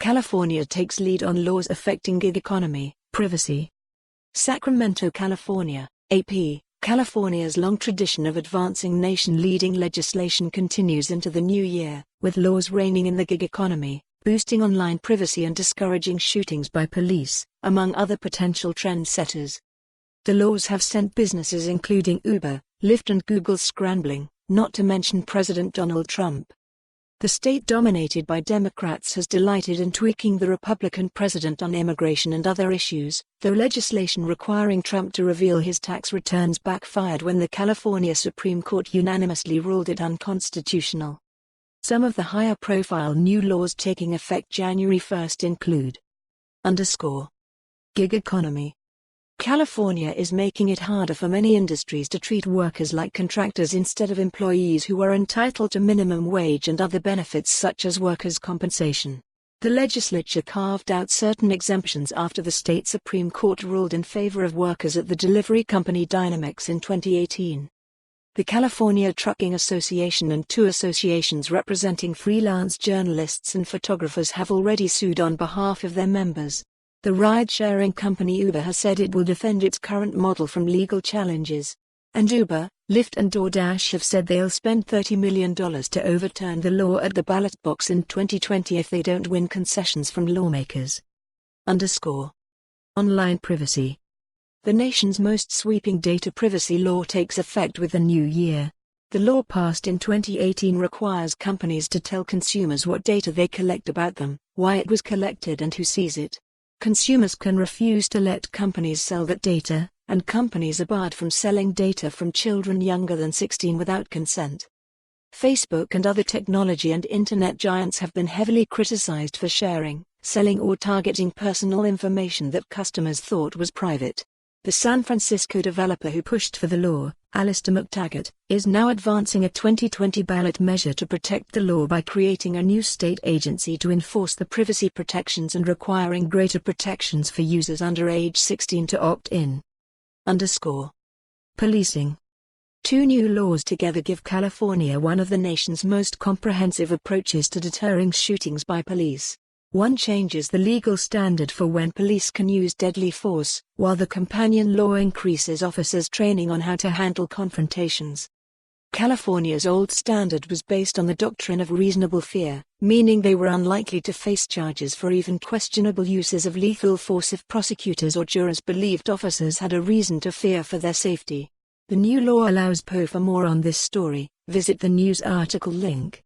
California takes lead on laws affecting gig economy, privacy. Sacramento, California, AP. California's long tradition of advancing nation-leading legislation continues into the new year, with laws reining in the gig economy, boosting online privacy and discouraging shootings by police, among other potential trendsetters. The laws have sent businesses including Uber, Lyft and Google scrambling, not to mention President Donald Trump. The state dominated by Democrats has delighted in tweaking the Republican president on immigration and other issues, though legislation requiring Trump to reveal his tax returns backfired when the California Supreme Court unanimously ruled it unconstitutional. Some of the higher-profile new laws taking effect January 1 include Gig economy. California is making it harder for many industries to treat workers like contractors instead of employees who are entitled to minimum wage and other benefits such as workers' compensation. The legislature carved out certain exemptions after the state Supreme Court ruled in favor of workers at the delivery company Dynamex in 2018. The California Trucking Association and two associations representing freelance journalists and photographers have already sued on behalf of their members. The ride-sharing company Uber has said it will defend its current model from legal challenges. And Uber, Lyft and DoorDash have said they'll spend $30 million to overturn the law at the ballot box in 2020 if they don't win concessions from lawmakers. Online privacy. The nation's most sweeping data privacy law takes effect with the new year. The law passed in 2018 requires companies to tell consumers what data they collect about them, why it was collected and who sees it. Consumers can refuse to let companies sell that data, and companies are barred from selling data from children younger than 16 without consent. Facebook and other technology and internet giants have been heavily criticized for sharing, selling or targeting personal information that customers thought was private. The San Francisco developer who pushed for the law, Alistair McTaggart, is now advancing a 2020 ballot measure to protect the law by creating a new state agency to enforce the privacy protections and requiring greater protections for users under age 16 to opt in. Policing. Two new laws together give California one of the nation's most comprehensive approaches to deterring shootings by police. One changes the legal standard for when police can use deadly force, while the companion law increases officers' training on how to handle confrontations. California's old standard was based on the doctrine of reasonable fear, meaning they were unlikely to face charges for even questionable uses of lethal force if prosecutors or jurors believed officers had a reason to fear for their safety. The new law allows For more on this story, visit the news article link.